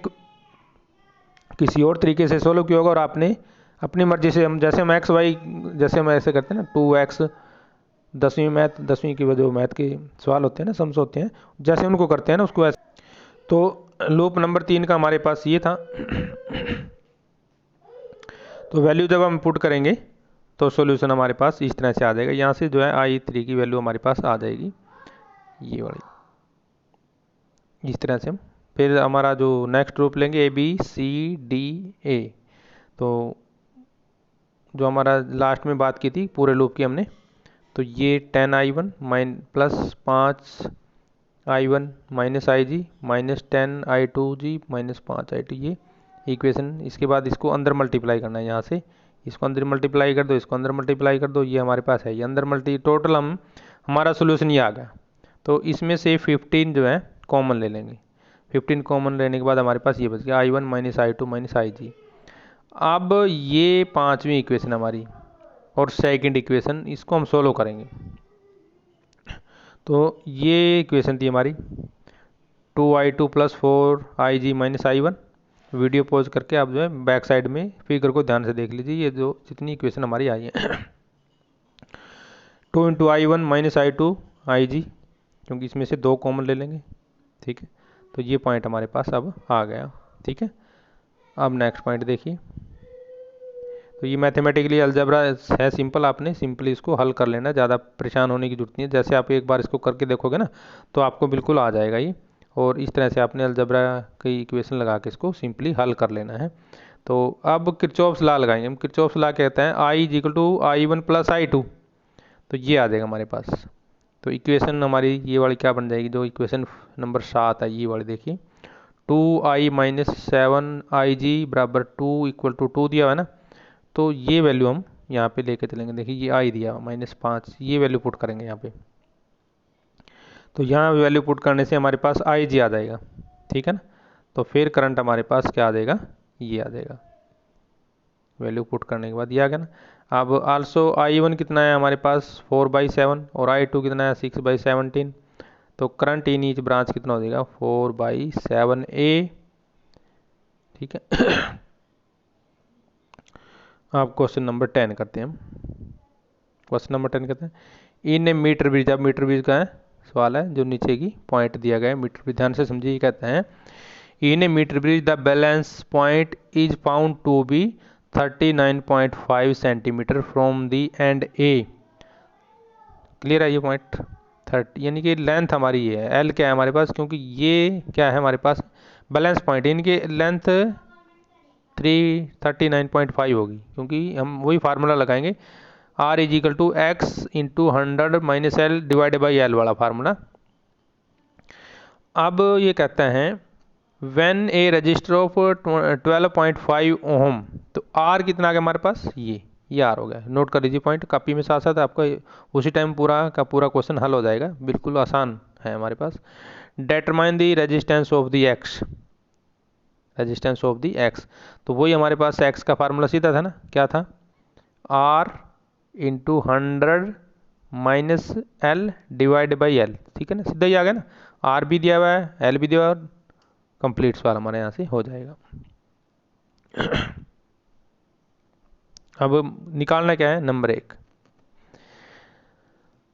किसी और तरीके से सोल्व किया होगा, और आपने अपनी मर्जी से, हम जैसे हम एक्स वाई, जैसे हम ऐसे करते हैं ना 2x, 10वीं की जो मैथ के सवाल होते हैं ना, सम्स होते हैं, जैसे उनको करते हैं ना उसको ऐसे। तो लूप नंबर 3 का हमारे पास ये था। तो वैल्यू जब हम पुट करेंगे तो सॉल्यूशन हमारे पास इस तरह से आ जाएगा, यहाँ से जो है I3 की वैल्यू हमारे पास आ जाएगी, ये वाली, इस तरह से हम फिर हमारा जो नेक्स्ट ग्रुप लेंगे ABCDA। तो जो हमारा लास्ट में बात की थी पूरे लूप की हमने, तो ये 10i1 plus 5i1 minus IG minus 10i2G minus 5i2, ये इक्वेशन। इसके बाद इसको अंदर मल्टीप्लाई करना है, यहाँ से इसको अंदर मल्टीप्लाई कर दो, इसको अंदर मल्टीप्लाई कर दो, ये हमारे पास है, ये अंदर टोटल हमारा सोल्यूशन ये आ गया। तो इसमें से 15 जो है कॉमन ले लेंगे, 15 कॉमन लेने के बाद हमारे पास ये बच गया I1 minus I2 minus IG। अब ये 5वीं इक्वेशन हमारी, और सेकंड इक्वेशन इसको हम सोल्व करेंगे। तो ये इक्वेशन थी हमारी 2i2 + 4ig - i1। Video pause करके आप जो है बैक साइड में फिगर को ध्यान से देख लीजिए, ये जो जितनी इक्वेशन हमारी आई है 2 × i1 - i2 ig, क्योंकि इसमें से 2 कॉमन ले लेंगे। ठीक है, तो ये पॉइंट हमारे पास अब आ गया। ठीक है, अब नेक्स्ट पॉइंट देखिए। तो ये मैथमेटिकली अलजेब्रा है सिंपल, आपने सिंपली इसको हल कर लेना, ज़्यादा परेशान होने की जरूरत नहीं है। जैसे आप एक बार इसको करके देखोगे ना तो आपको बिल्कुल आ जाएगा ये, और इस तरह से आपने अलजेब्रा की इक्वेशन लगा के इसको सिंपली हल कर लेना है। तो अब किरचॉफ्स लॉ लगाएंगे हम। किरचॉफ्स लॉ कहते हैं I = I1 + I2, तो ये आ जाएगा हमारे पास। तो इक्वेशन हमारी ये वाली क्या बन जाएगी, जो इक्वेशन नंबर 7 है ये वाली देखिए, 2i - 7ig = 2 = 2 दिया हुआ है ना, तो ये वैल्यू हम यहाँ पे लेके चलेंगे। देखिए ये i दिया -5, ये वैल्यू पुट करेंगे यहाँ पे। तो यहाँ वैल्यू पुट करने से हमारे पास ig आ जाएगा। ठीक है ना, तो फिर करंट हमारे पास क्या आ जाएगा, ये आ जाएगा। वैल्यू पुट करने के बाद ये आ गया ना। अब आल्सो i1 कितना है हमारे पास 4/7, और i2 कितना है 6/17। तो करंट इन ईच ब्रांच कितना हो जाएगा 4/7a। ठीक है अब क्वेश्चन नंबर 10 करते हैं हम। क्वेश्चन नंबर 10 कहते हैं इन ए मीटर ब्रिज। अब मीटर ब्रिज का है सवाल है, जो नीचे की पॉइंट दिया गया है मीटर ब्रिज, ध्यान से समझिए। कहते हैं in a metre bridge the balance point is found to be 39.5 centimetre from the end A. Clear है ये पॉइंट 30, यानी कि लेंथ हमारी ये है, एल क्या है हमारे पास, क्योंकि ये क्या है हमारे पास बैलेंस पॉइंट, इनकी लेंथ 39.5 होगी, क्योंकि हम वही फार्मूला लगाएंगे R = x × 100 - l / l वाला फार्मूला। अब ये कहते हैं व्हेन ए रजिस्टर ऑफ 12.5 ओम, तो R कितना आ गया हमारे पास, ये R हो गया। नोट कर लीजिए पॉइंट कॉपी में, साथ साथ आपका उसी टाइम पूरा का पूरा क्वेश्चन हल हो जाएगा, बिल्कुल आसान है हमारे पास। Determine the resistance of the X, resistance of the X, तो वही हमारे पास एक्स का फार्मूला सीधा था ना, क्या था R × 100 - l / l। ठीक है ना, सीधा ही आ गया ना, R भी दिया हुआ है, L भी दिया हुआ है, कंप्लीट सवाल हमारे यहाँ से हो जाएगा। अब निकालना क्या है नंबर 1।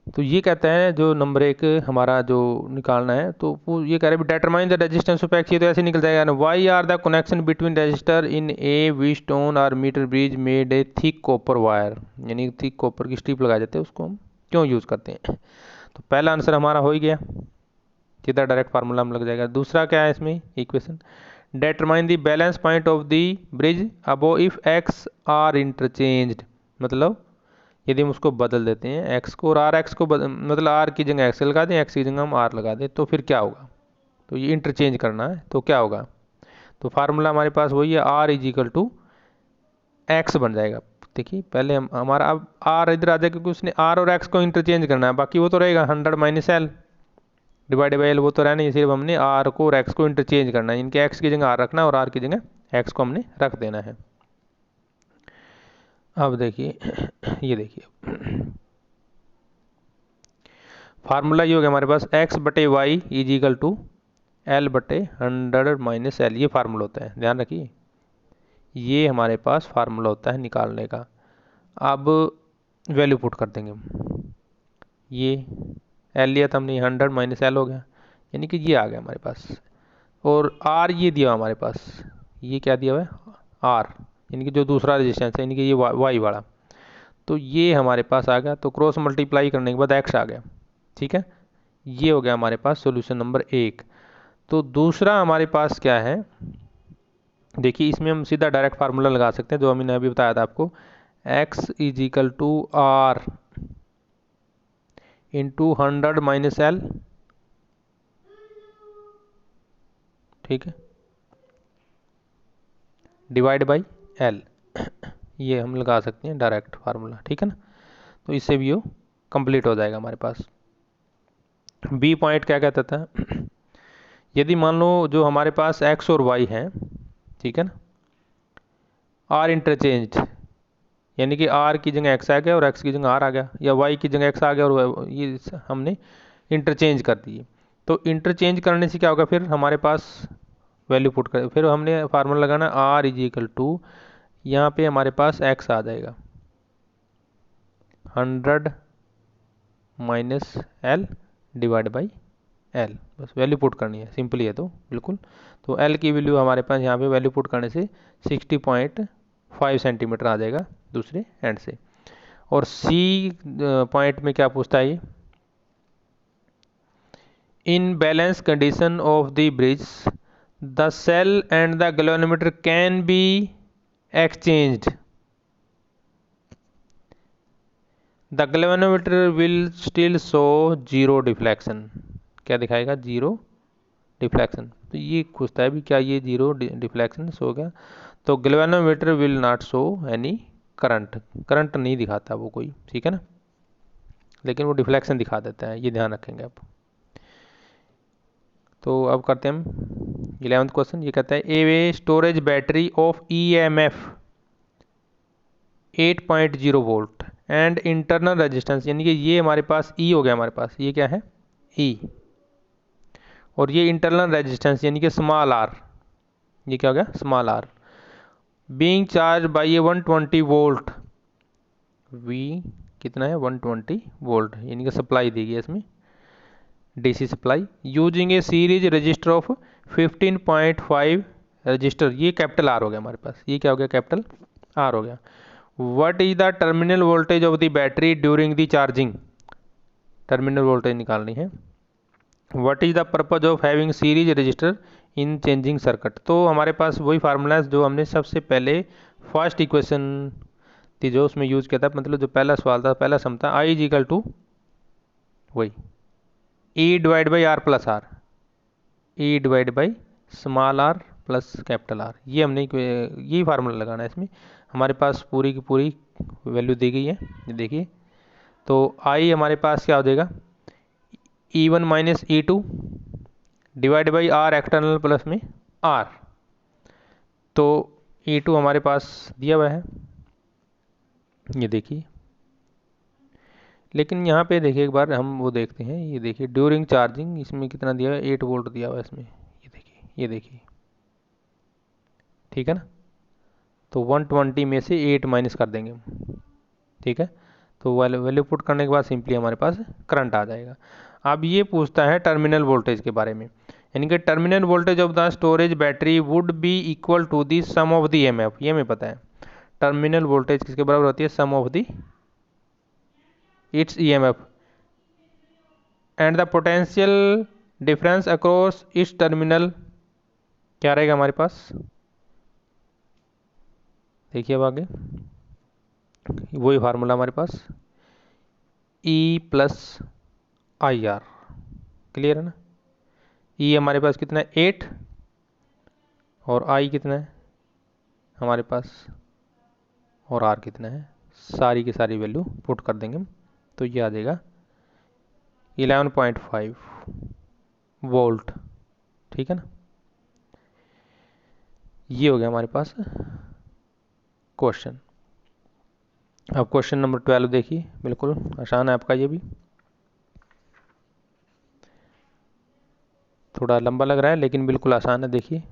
तो ये कहते हैं जो नंबर 1 हमारा जो निकालना है, तो वो ये कह रहे हैं determine the resistance of X, ये तो ऐसे निकल जाएगा ना। Why are the connection between resistor in a Wheatstone और metre bridge made a thick copper wire, यानी थिक कॉपर की स्ट्रिप लगाए जाते हैं, उसको हम क्यों यूज़ करते हैं। तो पहला आंसर हमारा हो ही गया, सीधा डायरेक्ट फार्मूला में लग जाएगा। दूसरा क्या है इसमें equation, determine the balance point of the bridge above if X are interchanged, मतलब यदि हम उसको बदल देते हैं x को, और आर एक्स को मतलब r की जगह x लगा दें, x की जगह हम r लगा दें, तो फिर क्या होगा। तो ये इंटरचेंज करना है, तो क्या होगा, तो फार्मूला हमारे पास वही है R = x बन जाएगा। देखिए पहले हम हमारा अब r इधर आ जाएगा, क्योंकि उसने r और x को इंटरचेंज करना है, बाकी वो तो रहेगा 100 - l / l, वो तो रहना ही, सिर्फ हमने r को और x को इंटरचेंज करना है, इनके x की जगह r रखना है और r की जगह x को हमने रख देना है। अब देखिए ये देखिए फार्मूला ये हो गया हमारे पास x/y = l/100 - l, ये फार्मूला होता है, ध्यान रखिए ये हमारे पास फार्मूला होता है निकालने का। अब वैल्यू पुट कर देंगे हम, ये l लिया था हमने, 100 - l हो गया, यानी कि ये आ गया हमारे पास। और r ये दिया हमारे पास, ये क्या दिया हुआ है r, यानी कि जो दूसरा रेजिस्टेंस है, यानी कि ये y वाला, तो ये हमारे पास आ गया। तो क्रॉस मल्टीप्लाई करने के बाद x आ गया। ठीक है, ये हो गया हमारे पास सॉल्यूशन नंबर 1। तो दूसरा हमारे पास क्या है, देखिए इसमें हम सीधा डायरेक्ट फार्मूला लगा सकते हैं, जो हमने अभी बताया था आपको, x = r × 100 - l। ठीक है, / l, ये हम लगा सकते हैं डायरेक्ट फार्मूला। ठीक है ना, तो इससे भी वो कंप्लीट हो जाएगा हमारे पास। बी पॉइंट क्या कहता था, यदि मान लो जो हमारे पास x और y है, ठीक है ना, आर इंटरचेंज्ड, यानी कि आर की जगह एक्स आ गया और एक्स की जगह आर आ गया, या वाई की जगह एक्स आ गया और ये हमने इंटरचेंज कर दिए। तो इंटरचेंज करने से क्या होगा, फिर हमारे पास वैल्यू पुट कर, फिर हमने फार्मूला लगाना आर इज इक्वल टू, यहाँ पे हमारे पास एक्स आ जाएगा 100 minus L divide by L, बस वैल्यू पुट करनी है, सिंपली है तो बिल्कुल। तो एल की वैल्यू हमारे पास यहाँ पे वैल्यू पुट करने से 60.5 सेंटीमीटर आ जाएगा दूसरे एंड से। और सी पॉइंट में क्या पूछता है ये, in balance condition of the bridge the cell and the galvanometer can be exchanged, the galvanometer will still show zero deflection. क्या दिखाएगा, जीरो डिफ्लेक्शन। तो ये पूछता है भी क्या ये जीरो डिफ्लेक्शन शो होगा, तो galvanometer will not show any current, current नहीं दिखाता वो कोई, ठीक है ना, लेकिन वो डिफ्लेक्शन दिखा देता है, ये ध्यान रखेंगे आप। तो अब करते हैं हम 11th क्वेश्चन। ये कहता है a storage battery of EMF 8.0 volt and internal resistance, यानी कि ये हमारे पास E हो गया, हमारे पास ये क्या है E, और ये इंटरनल रेजिस्टेंस यानी कि स्मॉल आर, ये क्या हो गया small R, being charge by a 120 volt, V कितना है 120 वोल्ट, यानी कि सप्लाई दी गई है इसमें DC supply, using A series register of 15.5 register, ये कैपिटल आर हो गया हमारे पास, ये क्या हो गया कैपिटल आर हो गया। What is the terminal voltage of the battery during the charging, terminal voltage निकालनी है। What is the purpose of having series register in changing circuit, तो हमारे पास वही फार्मूला है जो हमने सबसे पहले फर्स्ट इक्वेशन थी जो उसमें यूज किया था, मतलब जो पहला सवाल था, पहला सम था, आई इज इक्वल टू वही E divide by R plus R, E divide by small R plus capital R, ये हमने यही फार्मूला लगाना है इसमें। हमारे पास पूरी की पूरी वैल्यू दी गई है, ये देखिए। तो आई हमारे पास क्या हो जाएगा E1 minus E2 divide by R external plus में आर, तो E2 हमारे पास दिया हुआ है, ये देखिए। लेकिन यहाँ पे देखिए एक बार हम वो देखते हैं, ये देखिए ड्यूरिंग चार्जिंग इसमें कितना दिया हुआ है 8 वोल्ट दिया हुआ है इसमें, ये देखिए, ये देखिए, ठीक है ना। तो 120 में से 8 माइनस कर देंगे हम, ठीक है। तो वैल्यू पुट करने के बाद सिंपली हमारे पास करंट आ जाएगा। अब ये पूछता है टर्मिनल वोल्टेज के बारे में, यानी कि terminal voltage of the storage battery would be equal to the sum of the EMF, ये हमें पता है टर्मिनल वोल्टेज किसके बराबर होती है, sum of the its EMF and the potential difference across its terminal, क्या रहेगा हमारे पास, देखिए अब आगे वही फार्मूला हमारे पास E प्लस IR, क्लियर है ना। E हमारे पास कितना है 8 और I कितना है हमारे पास, और R कितना है, सारी की सारी वैल्यू पुट कर देंगे हम, तो ये आ जाएगा 11.5 वोल्ट, ठीक है ना। ये हो गया हमारे पास क्वेश्चन। अब क्वेश्चन नंबर 12 देखिए, बिल्कुल आसान है आपका, ये भी थोड़ा लंबा लग रहा है लेकिन बिल्कुल आसान है, देखिए।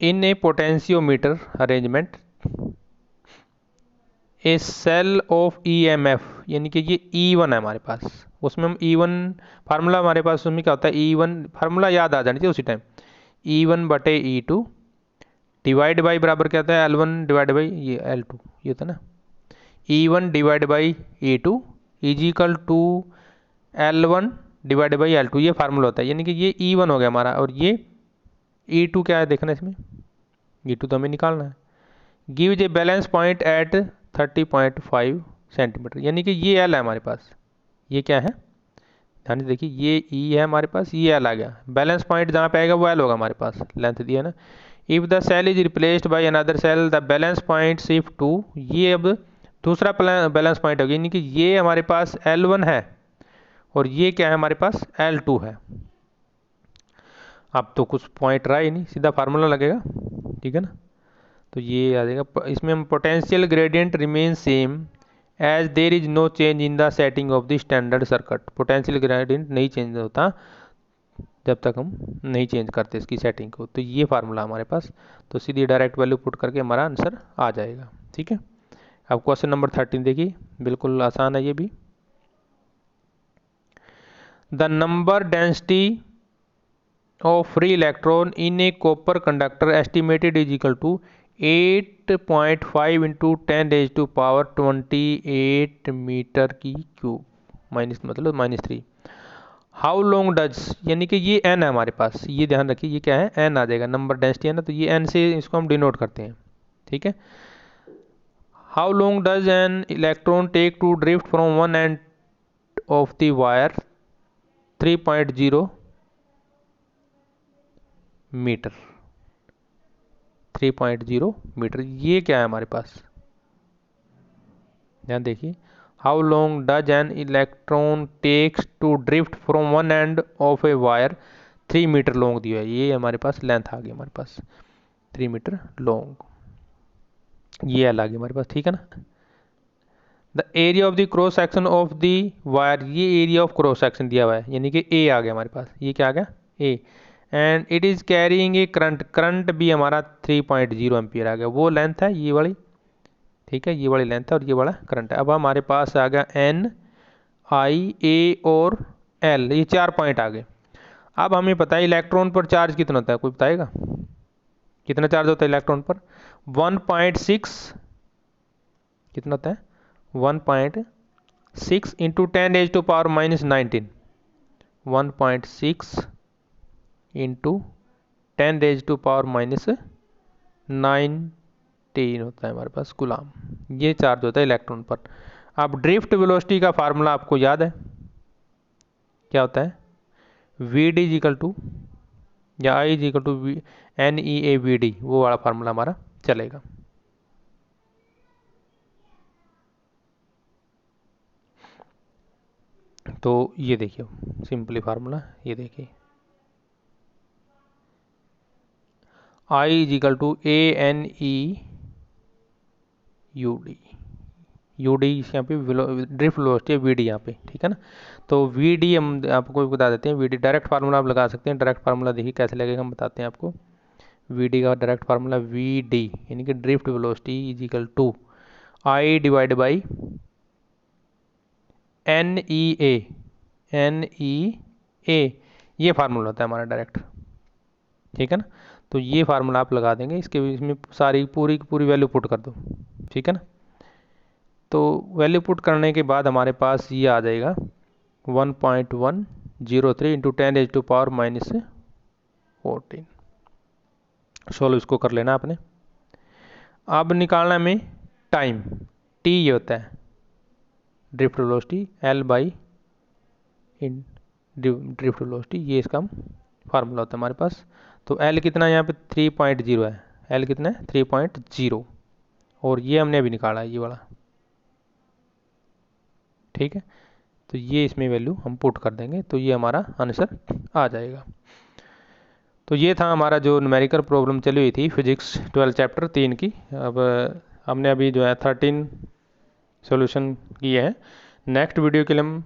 In a potentiometer arrangement a cell of EMF, यानी कि ये E1 है हमारे पास, उसमें हम E1 फार्मूला हमारे पास उसमें क्या होता है, E1 फार्मूला याद आ जानी चाहिए उसी टाइम, E1 बटे E2 डिवाइड बाई बराबर क्या होता है L1 डिवाइड बाई ये L2, ये होता है ना, E1 divide by E2 is equal to L1 divide by L2, ये फार्मूला होता है, यानी कि ये E1 हो गया हमारा, और ये E2 क्या है देखना इसमें, E2 तो हमें निकालना है। Gives a balance point at 30.5 centimetre, यानी कि ये L है हमारे पास, ये क्या है ध्यान से देखिए, ये E है हमारे पास, ये L आ गया, बैलेंस पॉइंट जहाँ पे आएगा वो L होगा हमारे पास, लेंथ दिया है ना। If the cell is replaced by another cell the balance point shift to, ये अब दूसरा बैलेंस पॉइंट होगा, यानी कि ये हमारे पास L1 है और ये क्या है हमारे पास L2 है। अब तो कुछ पॉइंट रहा ही नहीं, सीधा फार्मूला लगेगा, ठीक है ना। तो ये आ जाएगा। इसमें हम potential gradient remain same as there is no change in the setting of the standard circuit. Potential gradient नहीं चेंज होता जब तक हम नहीं चेंज करते इसकी सेटिंग को। तो ये फार्मूला हमारे पास, तो सीधी डायरेक्ट वैल्यू पुट करके हमारा आंसर आ जाएगा। ठीक है, अब क्वेश्चन नंबर 13 देखिए, बिल्कुल आसान है ये भी। The number density of free electron in a copper conductor estimated is equal to 8.5 into 10⁻28 metre की क्यूब, माइनस मतलब -3। हाउ लॉन्ग डज, यानी कि ये n है हमारे पास, ये ध्यान रखिए, ये क्या है, n आ जाएगा, नंबर डेंसिटी है ना, तो ये n से इसको हम डिनोट करते हैं। ठीक है, how long does an electron take to drift from one end of the wire 3.0 metre. 3.0 metre, ये क्या है हमारे पास, ध्यान देखिए। How long does an electron takes to drift from one end of a wire 3 metre long दिया है, ये हमारे पास लेंथ आ गई हमारे पास 3 मीटर लॉन्ग, ये एल आ गई हमारे पास। ठीक है ना। The area of the cross section of the wire, ये एरिया ऑफ क्रॉस सेक्शन दिया हुआ है, यानी कि ए आ गया हमारे पास, ये क्या आ गया, A. And it is carrying a current, current भी हमारा 3.0 एम्पियर आ गया, वो लेंथ है ये वाली। ठीक है, ये वाली लेंथ है और ये वाला करंट है। अब हमारे पास आ गया एन, आई, ए और एल, ये 4 पॉइंट आ गए। अब हमें पता है इलेक्ट्रॉन पर चार्ज कितना होता है, कोई बताएगा कितना चार्ज होता है इलेक्ट्रॉन पर? 1.6, कितना होता है, 1.6 इंटू 10⁻⁻19, 1.6 इंटू 10⁻⁻19 होता है हमारे पास कूलाम, ये चार्ज होता है इलेक्ट्रॉन पर। अब ड्रिफ्ट वेलोसिटी का फार्मूला आपको याद है, क्या होता है, वी डी इजिकल टू या I equal to N E A V D, वो वाला फार्मूला हमारा चलेगा। तो ये देखिए सिंपली फार्मूला, ये देखिए I equal to A N E U D, U D यहाँ पे ड्रिफ्ट वेलोसिटी है, वी डी यहाँ पे। ठीक है ना। तो वी डी हम आपको बता देते हैं, वी डी डायरेक्ट फार्मूला आप लगा सकते हैं। डायरेक्ट फार्मूला देखिए कैसे लगेगा, हम बताते हैं आपको। वी डी का डायरेक्ट फार्मूला वी डी यानी कि drift velocity equal to I divide by N E A, N E A, ये फार्मूला होता है हमारा डायरेक्ट। ठीक है ना। तो ये फार्मूला आप लगा देंगे, इसके इसमें सारी पूरी की पूरी वैल्यू पुट कर दो। ठीक है ना। तो वैल्यू पुट करने के बाद हमारे पास ये आ जाएगा 1.103 इंटू 10⁻⁻14। सोल्व इसको कर लेना आपने। अब निकालना में टाइम, टी ये होता है drift velocity, L by in drift velocity, ये इसका फार्मूला होता है हमारे पास। तो एल कितना है यहाँ पे 3.0 है, एल कितना है 3.0, और ये हमने अभी निकाला है ये वाला। ठीक है, तो ये इसमें वैल्यू हम पुट कर देंगे, तो ये हमारा आंसर आ जाएगा। तो ये था हमारा जो न्यूमेरिकल प्रॉब्लम चली हुई थी फिजिक्स 12 चैप्टर 3 की। अब हमने अभी जो है 13 सॉल्यूशन किए हैं। नेक्स्ट वीडियो के लिए हम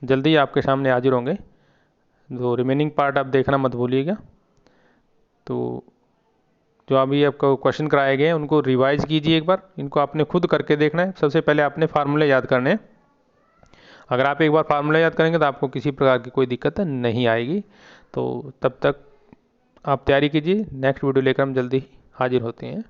जल्दी आपके सामने हाजिर होंगे, तो रिमेनिंग पार्ट आप देखना मत भूलिएगा। तो जो अभी आपको क्वेश्चन कराए गए हैं उनको रिवाइज कीजिए एक बार, इनको आपने खुद करके देखना है। सबसे पहले आपने फार्मूले याद करने हैं। अगर आप एक बार फार्मूला याद करेंगे तो आपको किसी प्रकार की कोई दिक्कत नहीं आएगी। तो तब तक आप तैयारी कीजिए, नेक्स्ट वीडियो लेकर हम जल्दी हाजिर होते हैं।